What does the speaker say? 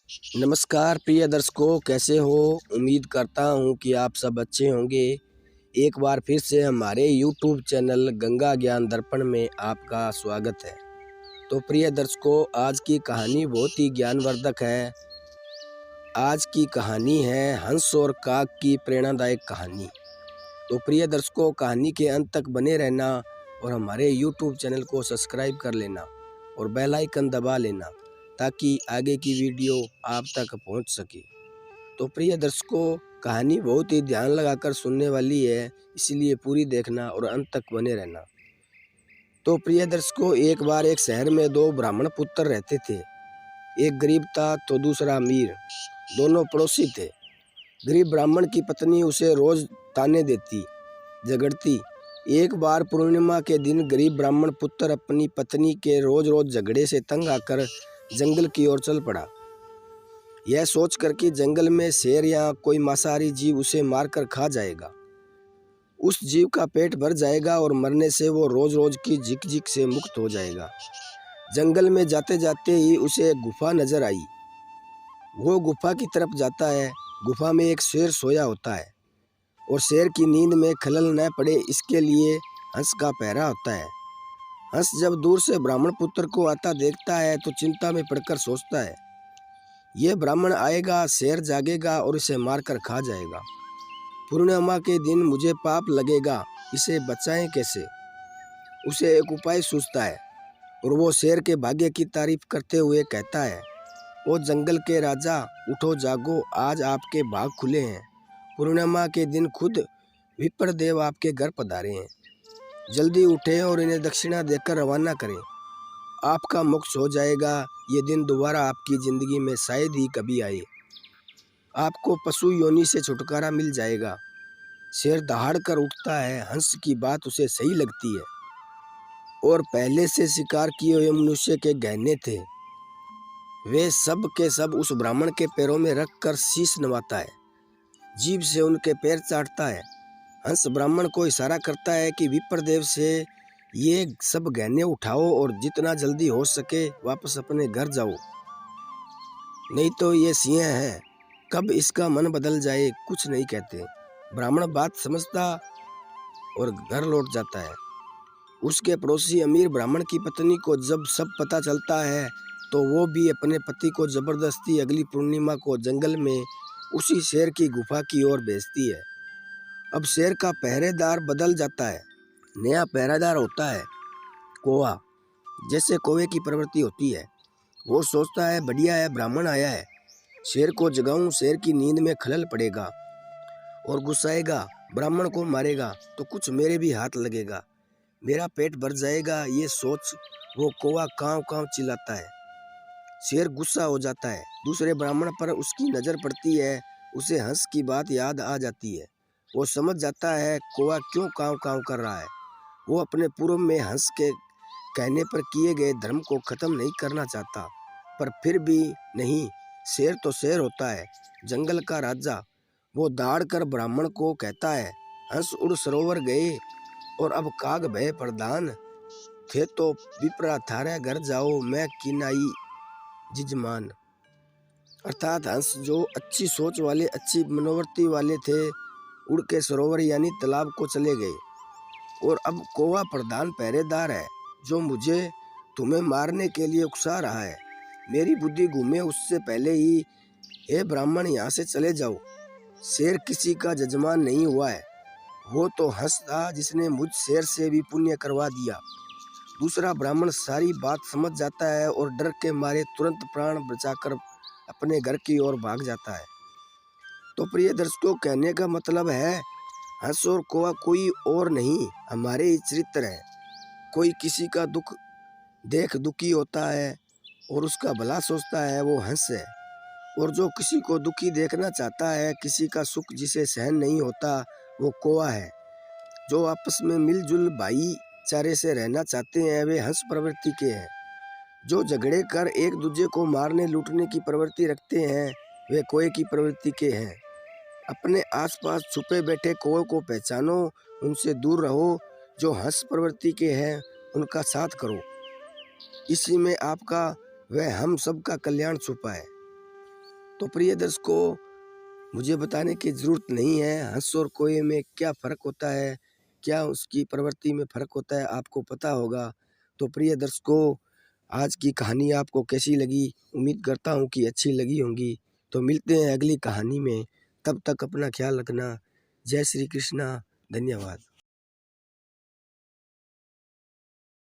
नमस्कार प्रिय दर्शकों, कैसे हो। उम्मीद करता हूँ कि आप सब अच्छे होंगे। एक बार फिर से हमारे YouTube चैनल गंगा ज्ञान दर्पण में आपका स्वागत है। तो प्रिय दर्शकों, आज की कहानी बहुत ही ज्ञानवर्धक है। आज की कहानी है हंस और काग की प्रेरणादायक कहानी। तो प्रिय दर्शकों, कहानी के अंत तक बने रहना और हमारे YouTube चैनल को सब्सक्राइब कर लेना और बेल आइकन दबा लेना ताकि आगे की वीडियो आप तक पहुंच सके। तो प्रिय दर्शकों, कहानी बहुत ही ध्यान लगाकर सुनने वाली है, इसलिए पूरी देखना और अंत तक बने रहना। तो प्रिय दर्शकों, एक बार एक शहर में दो ब्राह्मण पुत्र रहते थे। एक गरीब था तो दूसरा अमीर। दोनों पड़ोसी थे। गरीब ब्राह्मण की पत्नी उसे रोज ताने देती, झगड़ती। एक बार पूर्णिमा के दिन गरीब ब्राह्मण पुत्र अपनी पत्नी के रोज रोज झगड़े से तंग आकर जंगल की ओर चल पड़ा। यह सोचकर कि जंगल में शेर या कोई मांसाहारी जीव उसे मारकर खा जाएगा। उस जीव का पेट भर जाएगा और मरने से वो रोज रोज की झिक झिक से मुक्त हो जाएगा। जंगल में जाते जाते ही उसे एक गुफा नजर आई। वो गुफा की तरफ जाता है। गुफा में एक शेर सोया होता है और शेर की नींद में खलल न पड़े इसके लिए हंस का पहरा होता है। हंस जब दूर से ब्राह्मण पुत्र को आता देखता है तो चिंता में पड़कर सोचता है, ये ब्राह्मण आएगा, शेर जागेगा और इसे मारकर खा जाएगा। पूर्णिमा के दिन मुझे पाप लगेगा, इसे बचाएं कैसे। उसे एक उपाय सूझता है और वो शेर के भाग्य की तारीफ करते हुए कहता है, ओ जंगल के राजा, उठो जागो, आज आपके भाग खुले हैं। पूर्णिमा के दिन खुद विप्रदेव आपके घर पधारे हैं। जल्दी उठें और इन्हें दक्षिणा देकर रवाना करें। आपका मोक्ष हो जाएगा। ये दिन दोबारा आपकी ज़िंदगी में शायद ही कभी आए। आपको पशु योनि से छुटकारा मिल जाएगा। शेर दहाड़ कर उठता है। हंस की बात उसे सही लगती है और पहले से शिकार किए हुए मनुष्य के गहने थे, वे सब के सब उस ब्राह्मण के पैरों में रख कर शीश नवाता है, जीभ से उनके पैर चाटता है। हंस ब्राह्मण को इशारा करता है कि विप्रदेव से ये सब गहने उठाओ और जितना जल्दी हो सके वापस अपने घर जाओ, नहीं तो ये सिंह है, कब इसका मन बदल जाए कुछ नहीं कहते। ब्राह्मण बात समझता और घर लौट जाता है। उसके पड़ोसी अमीर ब्राह्मण की पत्नी को जब सब पता चलता है तो वो भी अपने पति को जबरदस्ती अगली पूर्णिमा को जंगल में उसी शेर की गुफा की ओर भेजती है। अब शेर का पहरेदार बदल जाता है। नया पहरेदार होता है कौवा। जैसे कौवे की प्रवृत्ति होती है, वो सोचता है बढ़िया है, ब्राह्मण आया है, शेर को जगाऊं, शेर की नींद में खलल पड़ेगा और गुस्साएगा, ब्राह्मण को मारेगा तो कुछ मेरे भी हाथ लगेगा, मेरा पेट भर जाएगा। ये सोच वो कौवा कांव कांव चिल्लाता है। शेर गुस्सा हो जाता है। दूसरे ब्राह्मण पर उसकी नज़र पड़ती है। उसे हंस की बात याद आ जाती है। वो समझ जाता है कौवा क्यों कांव कांव कर रहा है। वो अपने पूर्व में हंस के कहने पर किए गए धर्म को खत्म नहीं करना चाहता, पर फिर भी नहीं, शेर तो शेर होता है, जंगल का राजा। वो दाड़ कर ब्राह्मण को कहता है, हंस उड़ सरोवर गए और अब काग भय प्रधान, थे तो विप्रा थारे घर जाओ, मैं किनाई जिजमान। अर्थात हंस जो अच्छी सोच वाले, अच्छी मनोवृत्ति वाले थे, उड़ के सरोवर यानी तालाब को चले गए और अब कौवा प्रधान पहरेदार है जो मुझे तुम्हें मारने के लिए उकसा रहा है। मेरी बुद्धि घूमे उससे पहले ही हे ब्राह्मण यहाँ से चले जाओ। शेर किसी का जजमान नहीं हुआ है, वो तो हंस था जिसने मुझ शेर से भी पुण्य करवा दिया। दूसरा ब्राह्मण सारी बात समझ जाता है और डर के मारे तुरंत प्राण बचाकर अपने घर की ओर भाग जाता है। तो प्रिय दर्शकों, कहने का मतलब है हंस और कौवा कोई और नहीं, हमारे ही चरित्र है। कोई किसी का दुख देख दुखी होता है और उसका भला सोचता है, वो हंस है। और जो किसी को दुखी देखना चाहता है, किसी का सुख जिसे सहन नहीं होता, वो कौवा है। जो आपस में मिलजुल भाईचारे से रहना चाहते हैं, वे हंस प्रवृत्ति के हैं। जो झगड़े कर एक दूसरे को मारने लूटने की प्रवृत्ति रखते हैं, वे कौवे की प्रवृत्ति के हैं। अपने आसपास छुपे बैठे कौवे को पहचानो, उनसे दूर रहो। जो हंस प्रवृत्ति के हैं, उनका साथ करो। इसी में आपका व हम सब का कल्याण छुपा है। तो प्रिय दर्शकों, मुझे बताने की ज़रूरत नहीं है हंस और कौवे में क्या फ़र्क होता है, क्या उसकी प्रवृत्ति में फ़र्क होता है, आपको पता होगा। तो प्रिय दर्शकों, आज की कहानी आपको कैसी लगी? उम्मीद करता हूँ कि अच्छी लगी होंगी। तो मिलते हैं अगली कहानी में, तब तक अपना ख्याल रखना। जय श्री कृष्णा, धन्यवाद।